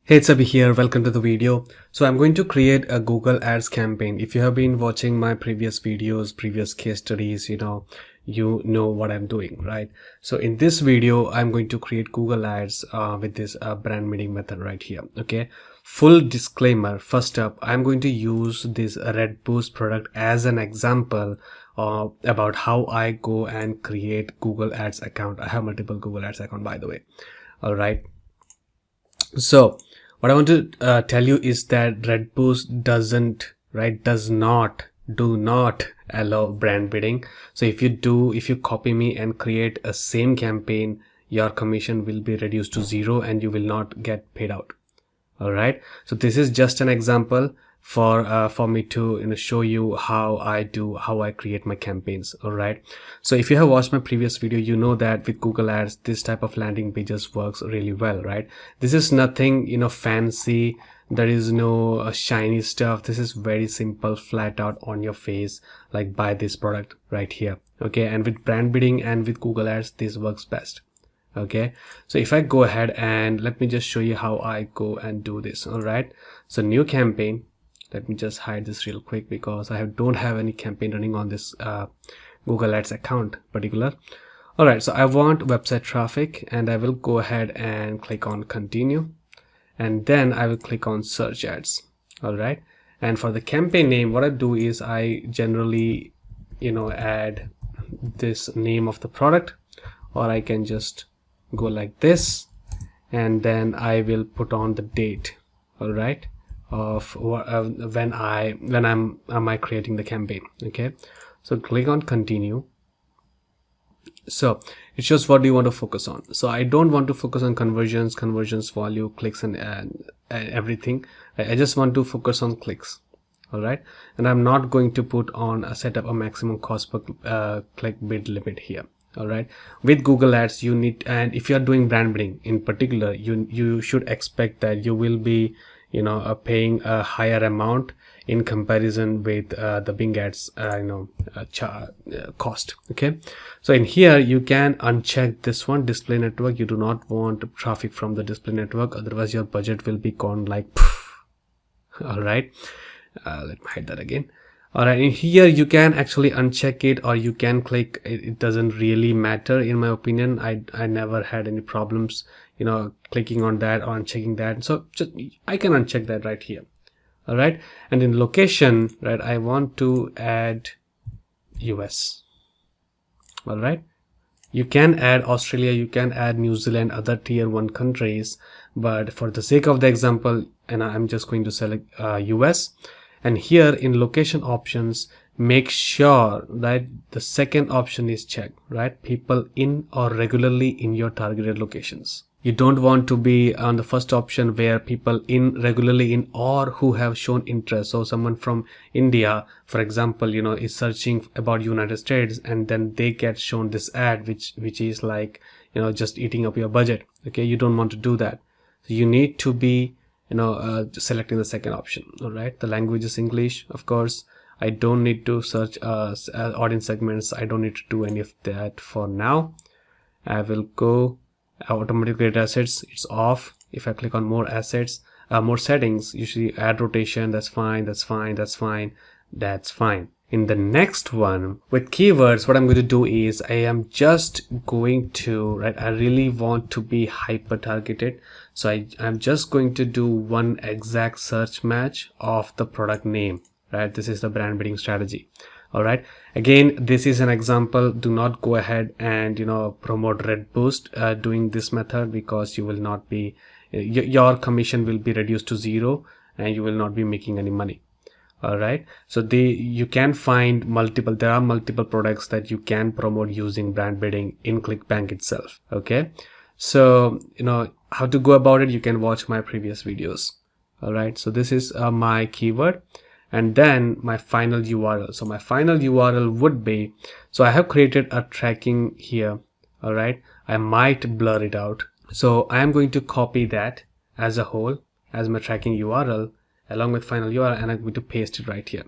Hey, it's Abhi here. Welcome to the video. So I'm going to create a Google Ads campaign. If you have been watching my previous videos, previous case studies, you know what I'm doing, right? So in this video, I'm going to create Google Ads with this brand meeting method right here. Okay. Full disclaimer. First up, I'm going to use this Red Boost product as an example about how I go and create Google Ads account. I have multiple Google Ads account, by the way. All right. So what I want to tell you is that Red Boost do not allow brand bidding. So if you copy me and create a same campaign, your commission will be reduced to 0 and you will not get paid out. All right. So this is just an example for me to show you how I create my campaigns. All right. So if you have watched my previous video, you know that with Google Ads this type of landing pages works really well, right? This is nothing fancy. There is no shiny stuff. This is very simple, flat out on your face, like buy this product right here. Okay. And with brand bidding and with Google Ads, this works best. Okay, so if I go ahead and let me just show you how I go and do this. All right, so new campaign. Let me just hide this real quick because I don't have any campaign running on this Google Ads account particular. All right, so I want website traffic and I will go ahead and click on continue, and then I will click on search ads. All right, and for the campaign name, what I do is I generally add this name of the product, or I can just go like this, and then I will put on the date, all right, of when am I creating the campaign. Okay, so click on continue. So it shows what do you want to focus on. So I don't want to focus on conversions, value, clicks, and everything. I just want to focus on clicks. All right, and I'm not going to put on set up a maximum cost per click bid limit here. All right, with Google Ads you need, and if you are doing brand bidding in particular, you should expect that you will be paying a higher amount in comparison with the Bing Ads cost. Okay, so in here you can uncheck this one, display network. You do not want traffic from the display network, otherwise your budget will be gone like poof. All right, let me hide that again. All right, in here you can actually uncheck it, or you can click it doesn't really matter in my opinion. I never had any problems clicking on that or unchecking that, so just I can uncheck that right here. All right, and in location, right, I want to add US. All right, you can add Australia, you can add New Zealand, other tier 1 countries, but for the sake of the example, and I'm just going to select US. And here in location options, make sure that the second option is checked, right? People in or regularly in your targeted locations. You don't want to be on the first option where people in regularly in or who have shown interest. So someone from India, for example, is searching about United States, and then they get shown this ad which is like just eating up your budget. Okay, you don't want to do that. So you need to be selecting the second option. All right, the language is English, of course. I don't need to search audience segments. I don't need to do any of that for now. I will go automatic create assets, it's off. If I click on more assets, more settings, you see add rotation, that's fine, that's fine, that's fine, that's fine. In the next one with keywords, what I'm going to do is I am just going to, right, I really want to be hyper targeted, so I'm just going to do one exact search match of the product name, right? This is the brand bidding strategy. All right, again, this is an example. Do not go ahead and promote Red Boost doing this method, because you will not be your commission will be reduced to 0 and you will not be making any money. All right, so you can find there are multiple products that you can promote using brand bidding in Clickbank itself. Okay, so how to go about it, you can watch my previous videos. All right, so this is my keyword, and then my final URL. So my final URL would be, so I have created a tracking here. All right, I might blur it out, so I am going to copy that as a whole as my tracking URL along with final URL, and I'm going to paste it right here.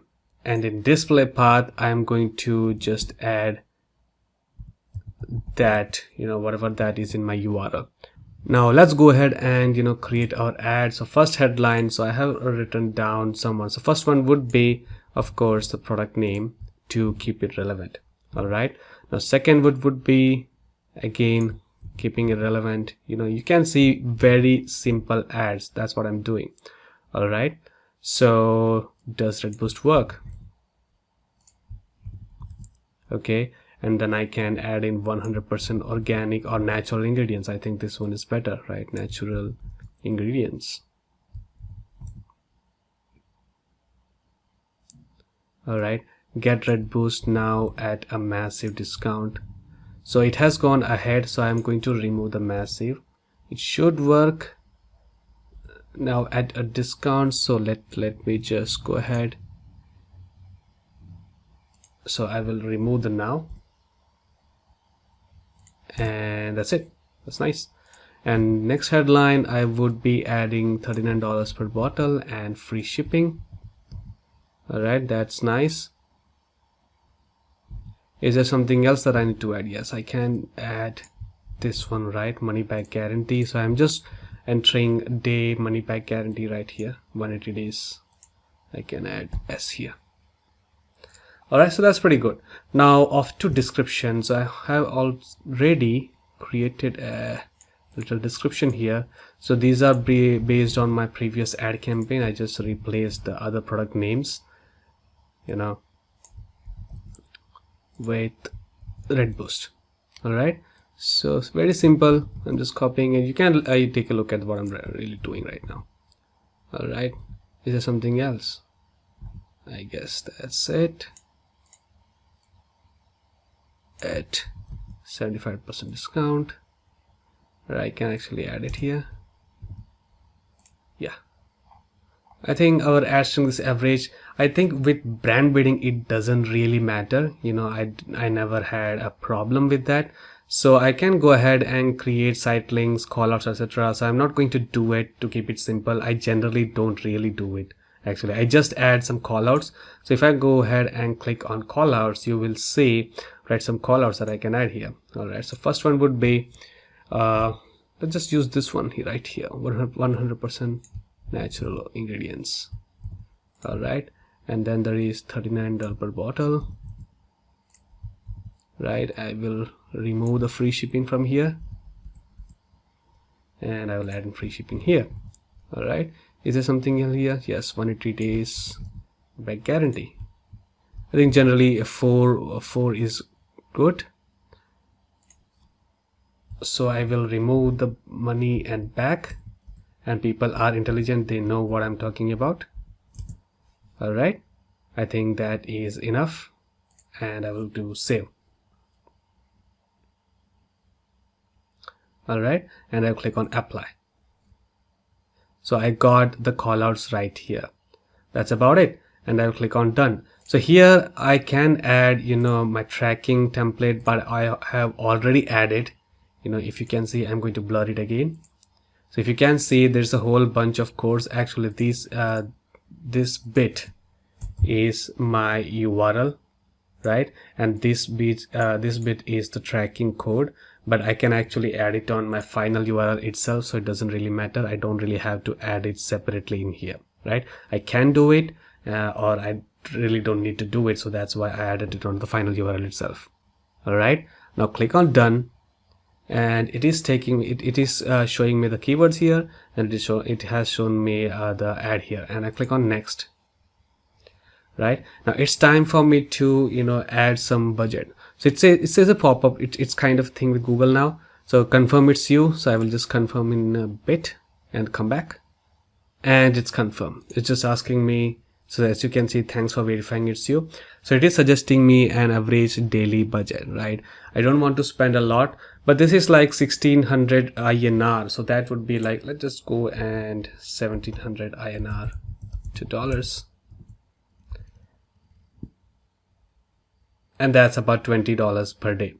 And in display path, I'm going to just add that whatever that is in my URL. Now let's go ahead and create our ad. So first headline, so I have written down someone. So first one would be, of course, the product name to keep it relevant. All right, now second would be, again, keeping it relevant. You can see very simple ads. That's what I'm doing. All right, so does Red Boost work? Okay, and then I can add in 100% organic or natural ingredients. I think this one is better, right? Natural ingredients. All right, get Red Boost now at a massive discount. So it has gone ahead, so I'm going to remove the massive. It should work now at a discount. So let me just go ahead. So I will remove the now, and that's it. That's nice. And next headline, I would be adding $39 per bottle and free shipping. All right, that's nice. Is there something else that I need to add? Yes, I can add this one, right? Money back guarantee. So I'm just entering day money back guarantee right here, 180 days. I can add S here. All right, so that's pretty good. Now off to descriptions. I have already created a little description here. So these are based on my previous ad campaign. I just replaced the other product names, with Red Boost. All right, so it's very simple. I'm just copying it. You can take a look at what I'm really doing right now. All right, is there something else? I guess that's it. At 75% discount, or I can actually add it here. Yeah, I think our ad string is average. I think with brand bidding it doesn't really matter. I never had a problem with that. So I can go ahead and create site links, callouts, etc. So I'm not going to do it to keep it simple. I generally don't really do it. Actually, I just add some callouts. So if I go ahead and click on callouts, you will see, right, some callouts that I can add here. All right, so first one would be, let's just use this one here, right here, 100% natural ingredients. All right, and then there is $39 per bottle, right? I will remove the free shipping from here, and I will add in free shipping here. All right, is there something else here? Yes, 180 days back guarantee. I think generally a four is good. So I will remove the money and back, and people are intelligent, they know what I'm talking about. All right, I think that is enough, and I will do save. All right, and I'll click on apply. So I got the callouts right here. That's about it, and I'll click on done. So here I can add my tracking template, but I have already added, if you can see, I'm going to blur it again. So if you can see, there's a whole bunch of codes. Actually this bit is my URL, right? And this bit is the tracking code, but I can actually add it on my final URL itself, so it doesn't really matter. I don't really have to add it separately in here, right? I can do it, or I really don't need to do it, so that's why I added it on the final URL itself. All right, now click on done, and it is taking it is showing me the keywords here, and it has shown me the ad here, and I click on next. Right now it's time for me to add some budget. So it says a pop-up. It's kind of thing with Google now. So confirm it's you. So I will just confirm in a bit and come back, and it's confirmed. It's just asking me. So as you can see, thanks for verifying it's you. So it is suggesting me an average daily budget, right? I don't want to spend a lot, but this is like 1600 INR. So that would be like, let's just go and 1700 INR to dollars. And that's about $20 per day.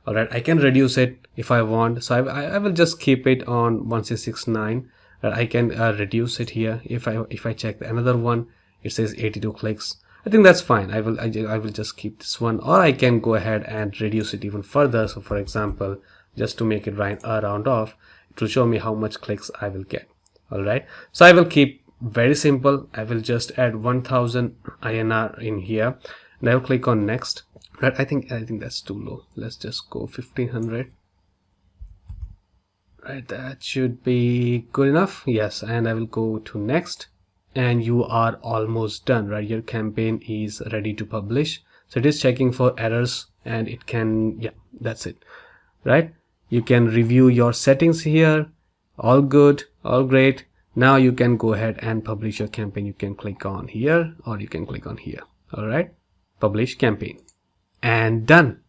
All right, I can reduce it if I want. So I will just keep it on 1669. I can reduce it here. If I check another one, it says 82 clicks. I think that's fine. I will just keep this one, or I can go ahead and reduce it even further. So for example, just to make it round off, to show me how much clicks I will get. All right, so I will keep very simple. I will just add 1000 INR in here, and I'll click on next. Right, I think that's too low. Let's just go 1500. Right, that should be good enough. Yes, and I will go to next, and you are almost done. Right, your campaign is ready to publish. So it is checking for errors, and it can, yeah, that's it. Right, you can review your settings here. All good, all great. Now you can go ahead and publish your campaign. You can click on here, or you can click on here. All right, publish campaign, and done.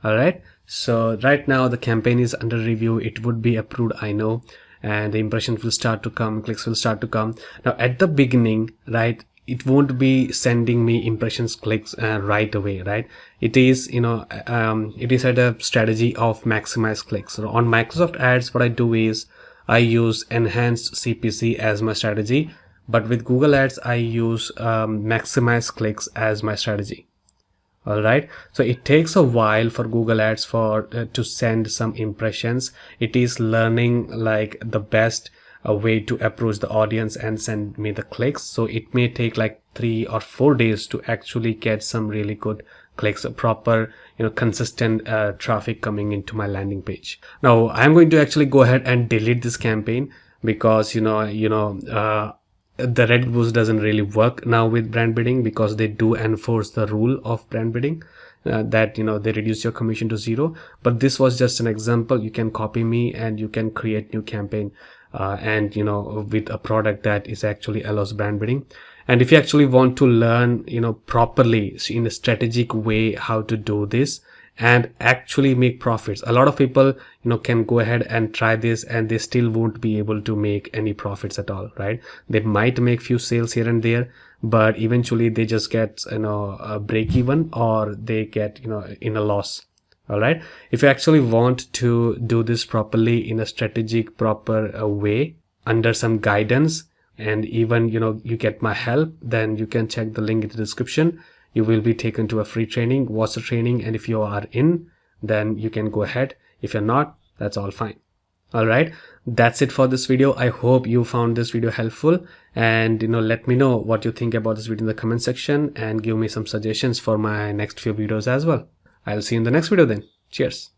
All right, so right now the campaign is under review. It would be approved, I know, and the impressions will start to come, clicks will start to come. Now at the beginning, right, it won't be sending me impressions, clicks right away, right? It is, it is at a strategy of maximize clicks. So on Microsoft Ads, what I do is I use enhanced CPC as my strategy, but with Google Ads I use maximize clicks as my strategy. All right, so it takes a while for Google Ads for to send some impressions. It is learning like the best way to approach the audience and send me the clicks. So it may take like 3 or 4 days to actually get some really good clicks, a proper, consistent traffic coming into my landing page. Now I'm going to actually go ahead and delete this campaign because the Red Boost doesn't really work now with brand bidding, because they do enforce the rule of brand bidding that they reduce your commission to 0. But this was just an example. You can copy me and you can create new campaign and with a product that is actually allows brand bidding. And if you actually want to learn properly in a strategic way how to do this and actually make profits, a lot of people can go ahead and try this and they still won't be able to make any profits at all, right? They might make few sales here and there, but eventually they just get a break even, or they get in a loss. All right, if you actually want to do this properly in a strategic proper way under some guidance, and even you get my help, then you can check the link in the description. You will be taken to a free training. Watch the training, and if you are in, then you can go ahead. If you're not, that's all fine. All right, that's it for this video. I hope you found this video helpful, and let me know what you think about this video in the comment section, and give me some suggestions for my next few videos as well. I'll see you in the next video then. Cheers.